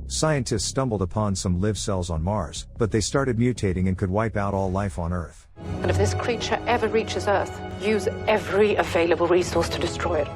Scientists stumbled upon some live cells on Mars, but they started mutating and could wipe out all life on Earth. And if this creature ever reaches Earth, use every available resource to destroy it,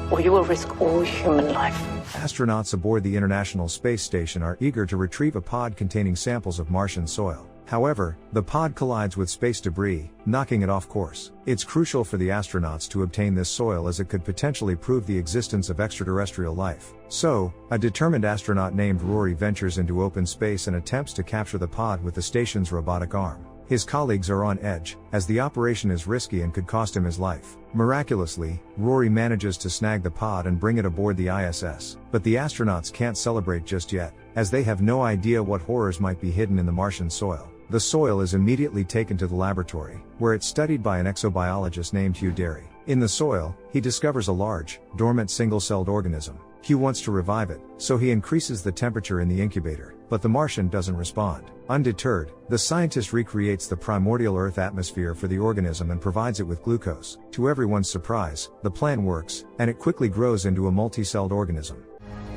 or you will risk all human life. Astronauts aboard the International Space Station are eager to retrieve a pod containing samples of Martian soil. However, the pod collides with space debris, knocking it off course. It's crucial for the astronauts to obtain this soil as it could potentially prove the existence of extraterrestrial life. So, a determined astronaut named Rory ventures into open space and attempts to capture the pod with the station's robotic arm. His colleagues are on edge, as the operation is risky and could cost him his life. Miraculously, Rory manages to snag the pod and bring it aboard the ISS. But the astronauts can't celebrate just yet, as they have no idea what horrors might be hidden in the Martian soil. The soil is immediately taken to the laboratory, where it's studied by an exobiologist named Hugh Derry. In the soil, he discovers a large, dormant single-celled organism. Hugh wants to revive it, so he increases the temperature in the incubator, but the Martian doesn't respond. Undeterred, the scientist recreates the primordial Earth atmosphere for the organism and provides it with glucose. To everyone's surprise, the plan works, and it quickly grows into a multi-celled organism.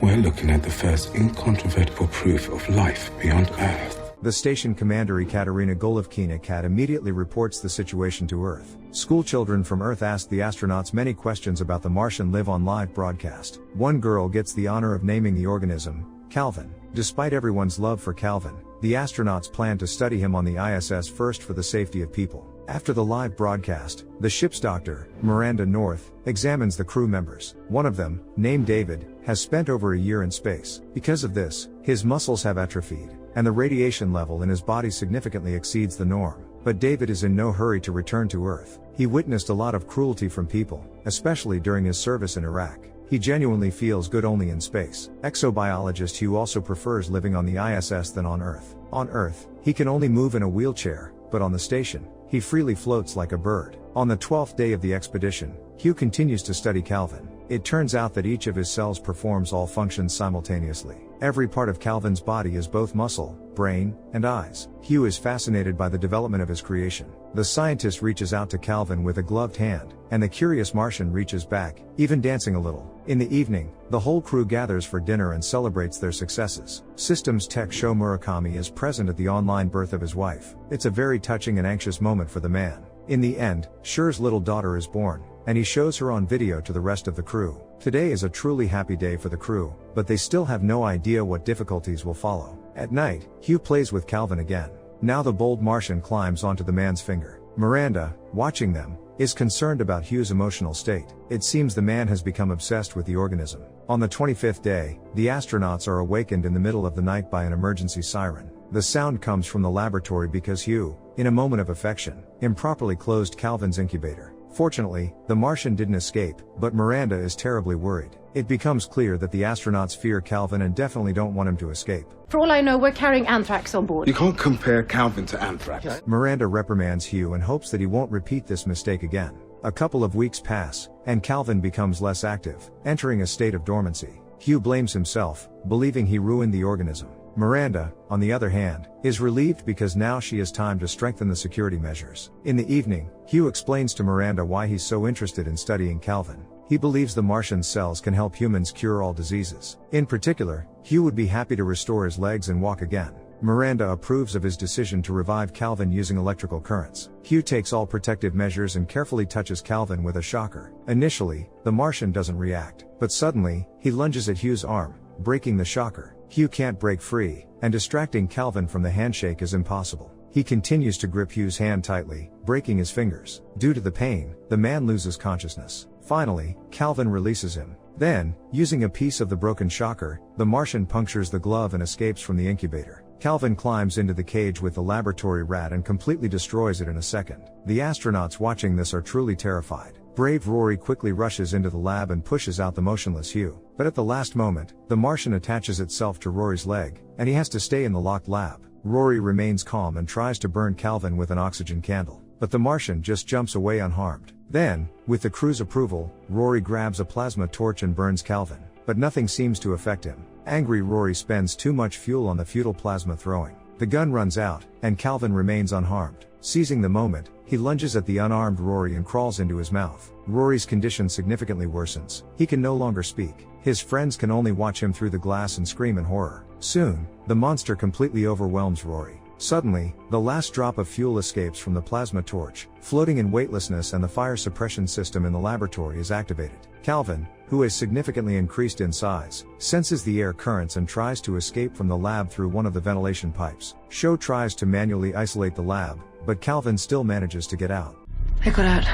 We're looking at the first incontrovertible proof of life beyond Earth. The station commander Ekaterina Golovkina immediately reports the situation to Earth. Schoolchildren from Earth ask the astronauts many questions about the Martian live on live broadcast. One girl gets the honor of naming the organism, Calvin. Despite everyone's love for Calvin, the astronauts plan to study him on the ISS first for the safety of people. After the live broadcast, the ship's doctor, Miranda North, examines the crew members. One of them, named David, has spent over a year in space. Because of this, his muscles have atrophied, and the radiation level in his body significantly exceeds the norm. But David is in no hurry to return to Earth. He witnessed a lot of cruelty from people, especially during his service in Iraq. He genuinely feels good only in space. Exobiologist Hugh also prefers living on the ISS than on Earth. On Earth, he can only move in a wheelchair, but on the station, he freely floats like a bird. On the 12th day of the expedition, Hugh continues to study Calvin. It turns out that each of his cells performs all functions simultaneously. Every part of Calvin's body is both muscle, brain, and eyes. Hugh is fascinated by the development of his creation. The scientist reaches out to Calvin with a gloved hand, and the curious Martian reaches back, even dancing a little. In the evening, the whole crew gathers for dinner and celebrates their successes. Systems tech Sho Murakami is present at the online birth of his wife. It's a very touching and anxious moment for the man. In the end, Sher's little daughter is born, and he shows her on video to the rest of the crew. Today is a truly happy day for the crew, but they still have no idea what difficulties will follow. At night, Hugh plays with Calvin again. Now the bold Martian climbs onto the man's finger. Miranda, watching them, is concerned about Hugh's emotional state. It seems the man has become obsessed with the organism. On the 25th day, the astronauts are awakened in the middle of the night by an emergency siren. The sound comes from the laboratory because Hugh, in a moment of affection, improperly closed Calvin's incubator. Fortunately, the Martian didn't escape, but Miranda is terribly worried. It becomes clear that the astronauts fear Calvin and definitely don't want him to escape. For all I know, we're carrying anthrax on board. You can't compare Calvin to anthrax. Miranda reprimands Hugh and hopes that he won't repeat this mistake again. A couple of weeks pass, and Calvin becomes less active, entering a state of dormancy. Hugh blames himself, believing he ruined the organism. Miranda, on the other hand, is relieved because now she has time to strengthen the security measures. In the evening, Hugh explains to Miranda why he's so interested in studying Calvin. He believes the Martian cells can help humans cure all diseases. In particular, Hugh would be happy to restore his legs and walk again. Miranda approves of his decision to revive Calvin using electrical currents. Hugh takes all protective measures and carefully touches Calvin with a shocker. Initially, the Martian doesn't react, but suddenly, he lunges at Hugh's arm, breaking the shocker. Hugh can't break free, and distracting Calvin from the handshake is impossible. He continues to grip Hugh's hand tightly, breaking his fingers. Due to the pain, the man loses consciousness. Finally, Calvin releases him. Then, using a piece of the broken shocker, the Martian punctures the glove and escapes from the incubator. Calvin climbs into the cage with the laboratory rat and completely destroys it in a second. The astronauts watching this are truly terrified. Brave Rory quickly rushes into the lab and pushes out the motionless Hugh. But at the last moment, the Martian attaches itself to Rory's leg, and he has to stay in the locked lab. Rory remains calm and tries to burn Calvin with an oxygen candle, but the Martian just jumps away unharmed. Then, with the crew's approval, Rory grabs a plasma torch and burns Calvin, but nothing seems to affect him. Angry Rory spends too much fuel on the futile plasma throwing. The gun runs out, and Calvin remains unharmed. Seizing the moment, he lunges at the unarmed Rory and crawls into his mouth. Rory's condition significantly worsens. He can no longer speak. His friends can only watch him through the glass and scream in horror. Soon, the monster completely overwhelms Rory. Suddenly, the last drop of fuel escapes from the plasma torch, floating in weightlessness, and the fire suppression system in the laboratory is activated. Calvin, who has significantly increased in size, senses the air currents and tries to escape from the lab through one of the ventilation pipes. Sho tries to manually isolate the lab, but Calvin still manages to get out. I got out.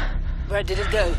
Where did it go?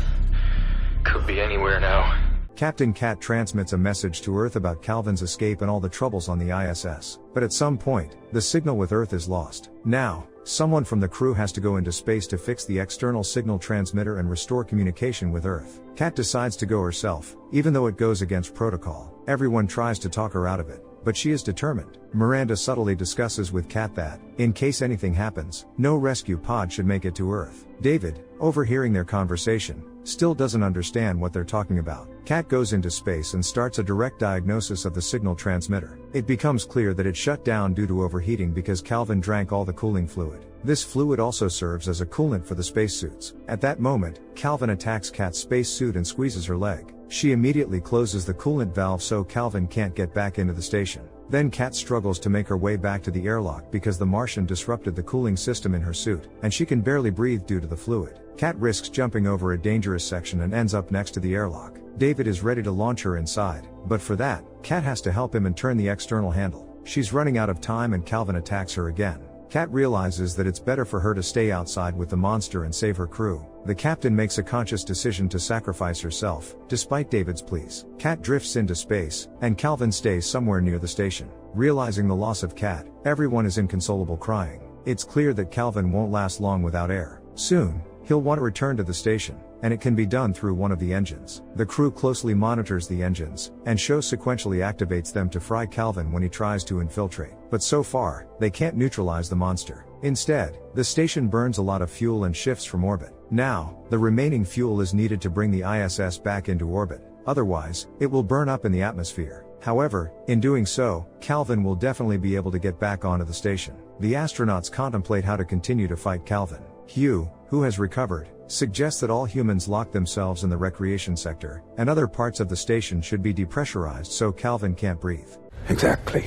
Could be anywhere now. Captain Cat transmits a message to Earth about Calvin's escape and all the troubles on the ISS. But at some point, the signal with Earth is lost. Now, someone from the crew has to go into space to fix the external signal transmitter and restore communication with Earth. Cat decides to go herself, even though it goes against protocol. Everyone tries to talk her out of it, but she is determined. Miranda subtly discusses with Cat that, in case anything happens, no rescue pod should make it to Earth. David, overhearing their conversation, still doesn't understand what they're talking about. Cat goes into space and starts a direct diagnosis of the signal transmitter. It becomes clear that it shut down due to overheating because Calvin drank all the cooling fluid. This fluid also serves as a coolant for the spacesuits. At that moment, Calvin attacks Cat's spacesuit and squeezes her leg. She immediately closes the coolant valve so Calvin can't get back into the station. Then Cat struggles to make her way back to the airlock because the Martian disrupted the cooling system in her suit, and she can barely breathe due to the fluid. Cat risks jumping over a dangerous section and ends up next to the airlock. David is ready to launch her inside, but for that, Cat has to help him and turn the external handle. She's running out of time and Calvin attacks her again. Cat realizes that it's better for her to stay outside with the monster and save her crew. The captain makes a conscious decision to sacrifice herself, despite David's pleas. Cat drifts into space, and Calvin stays somewhere near the station. Realizing the loss of Cat, everyone is inconsolable crying. It's clear that Calvin won't last long without air. Soon, he'll want to return to the station, and it can be done through one of the engines. The crew closely monitors the engines, and Sho sequentially activates them to fry Calvin when he tries to infiltrate. But so far, they can't neutralize the monster. Instead, the station burns a lot of fuel and shifts from orbit. Now, the remaining fuel is needed to bring the ISS back into orbit. Otherwise, it will burn up in the atmosphere. However, in doing so, Calvin will definitely be able to get back onto the station. The astronauts contemplate how to continue to fight Calvin. Hugh, who has recovered, suggests that all humans lock themselves in the recreation sector, and other parts of the station should be depressurized so Calvin can't breathe. Exactly.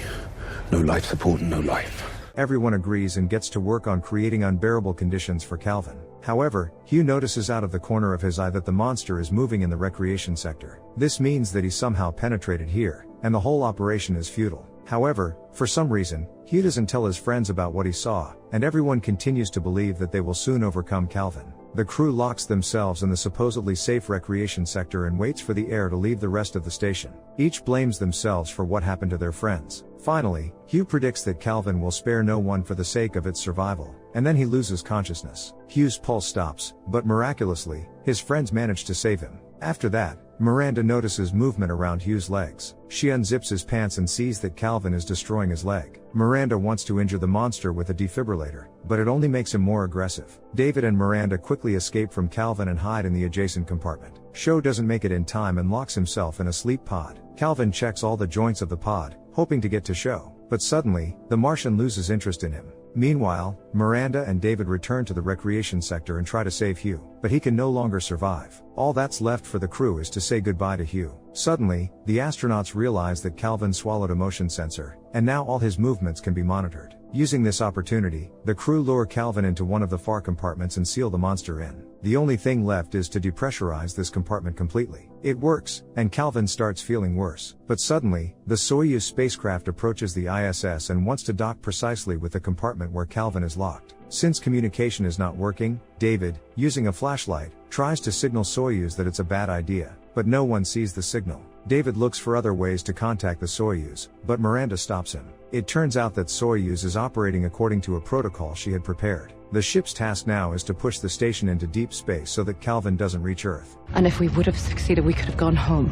No life support and no life. Everyone agrees and gets to work on creating unbearable conditions for Calvin. However, Hugh notices out of the corner of his eye that the monster is moving in the recreation sector. This means that he somehow penetrated here, and the whole operation is futile. However, for some reason, Hugh doesn't tell his friends about what he saw, and everyone continues to believe that they will soon overcome Calvin. The crew locks themselves in the supposedly safe recreation sector and waits for the air to leave the rest of the station. Each blames themselves for what happened to their friends. Finally, Hugh predicts that Calvin will spare no one for the sake of its survival, and then he loses consciousness. Hugh's pulse stops, but miraculously, his friends manage to save him. After that, Miranda notices movement around Hugh's legs. She unzips his pants and sees that Calvin is destroying his leg. Miranda wants to injure the monster with a defibrillator, but it only makes him more aggressive. David and Miranda quickly escape from Calvin and hide in the adjacent compartment. Sho doesn't make it in time and locks himself in a sleep pod. Calvin checks all the joints of the pod, hoping to get to Sho, but suddenly, the Martian loses interest in him. Meanwhile, Miranda and David return to the recreation sector and try to save Hugh, but he can no longer survive. All that's left for the crew is to say goodbye to Hugh. Suddenly, the astronauts realize that Calvin swallowed a motion sensor, and now all his movements can be monitored. Using this opportunity, the crew lure Calvin into one of the far compartments and seal the monster in. The only thing left is to depressurize this compartment completely. It works, and Calvin starts feeling worse. But suddenly, the Soyuz spacecraft approaches the ISS and wants to dock precisely with the compartment where Calvin is locked. Since communication is not working, David, using a flashlight, tries to signal Soyuz that it's a bad idea, but no one sees the signal. David looks for other ways to contact the Soyuz, but Miranda stops him. It turns out that Soyuz is operating according to a protocol she had prepared. The ship's task now is to push the station into deep space so that Calvin doesn't reach Earth. And if we would have succeeded, we could have gone home.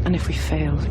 And if we failed...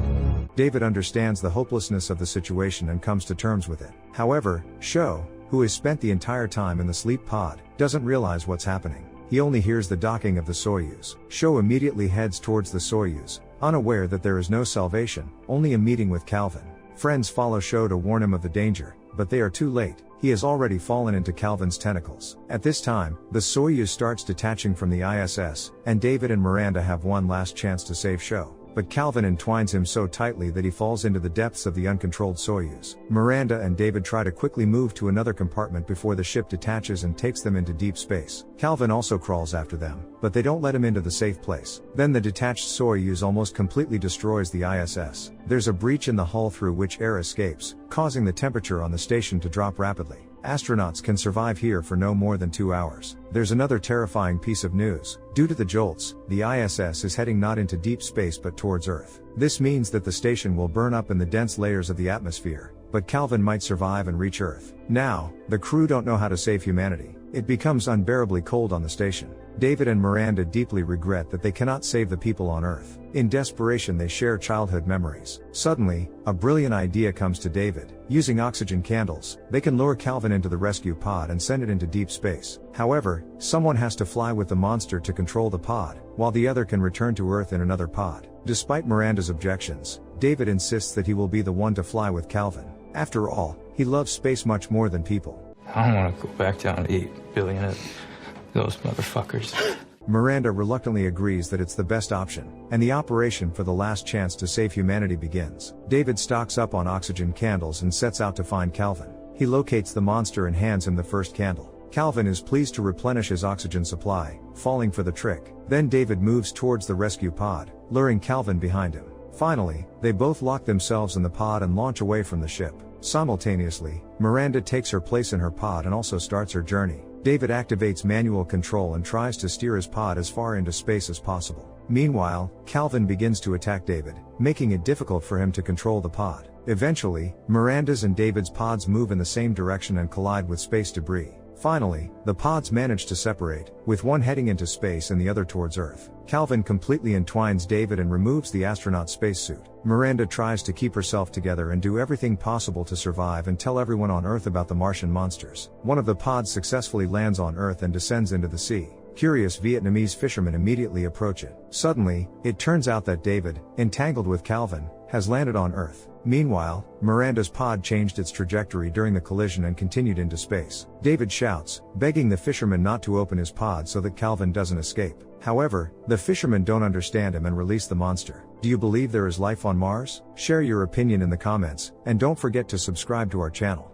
David understands the hopelessness of the situation and comes to terms with it. However, Sho, who has spent the entire time in the sleep pod, doesn't realize what's happening. He only hears the docking of the Soyuz. Sho immediately heads towards the Soyuz, unaware that there is no salvation, only a meeting with Calvin. Friends follow Sho to warn him of the danger, but they are too late. He has already fallen into Calvin's tentacles. At this time, the Soyuz starts detaching from the ISS, and David and Miranda have one last chance to save Sho. but Calvin entwines him so tightly that he falls into the depths of the uncontrolled Soyuz. Miranda and David try to quickly move to another compartment before the ship detaches and takes them into deep space. Calvin also crawls after them, but they don't let him into the safe place. Then the detached Soyuz almost completely destroys the ISS. There's a breach in the hull through which air escapes, causing the temperature on the station to drop rapidly. Astronauts can survive here for no more than 2 hours. There's another terrifying piece of news. Due to the jolts, the ISS is heading not into deep space but towards Earth. This means that the station will burn up in the dense layers of the atmosphere, but Calvin might survive and reach Earth. Now, the crew don't know how to save humanity. It becomes unbearably cold on the station. David and Miranda deeply regret that they cannot save the people on Earth. In desperation, they share childhood memories. Suddenly, a brilliant idea comes to David. Using oxygen candles, they can lure Calvin into the rescue pod and send it into deep space. However, someone has to fly with the monster to control the pod, while the other can return to Earth in another pod. Despite Miranda's objections, David insists that he will be the one to fly with Calvin. After all, he loves space much more than people. I don't want to go back down to 8 billion of those motherfuckers. Miranda reluctantly agrees that it's the best option, and the operation for the last chance to save humanity begins. David stocks up on oxygen candles and sets out to find Calvin. He locates the monster and hands him the first candle. Calvin is pleased to replenish his oxygen supply, falling for the trick. Then David moves towards the rescue pod, luring Calvin behind him. Finally, they both lock themselves in the pod and launch away from the ship. Simultaneously, Miranda takes her place in her pod and also starts her journey. David activates manual control and tries to steer his pod as far into space as possible. Meanwhile, Calvin begins to attack David, making it difficult for him to control the pod. Eventually, Miranda's and David's pods move in the same direction and collide with space debris. Finally, the pods manage to separate, with one heading into space and the other towards Earth. Calvin completely entwines David and removes the astronaut spacesuit. Miranda tries to keep herself together and do everything possible to survive and tell everyone on Earth about the Martian monsters. One of the pods successfully lands on Earth and descends into the sea. Curious Vietnamese fishermen immediately approach it. Suddenly, it turns out that David, entangled with Calvin, has landed on Earth. Meanwhile, Miranda's pod changed its trajectory during the collision and continued into space. David shouts, begging the fishermen not to open his pod so that Calvin doesn't escape. However, the fishermen don't understand him and release the monster. Do you believe there is life on Mars? Share your opinion in the comments, and don't forget to subscribe to our channel.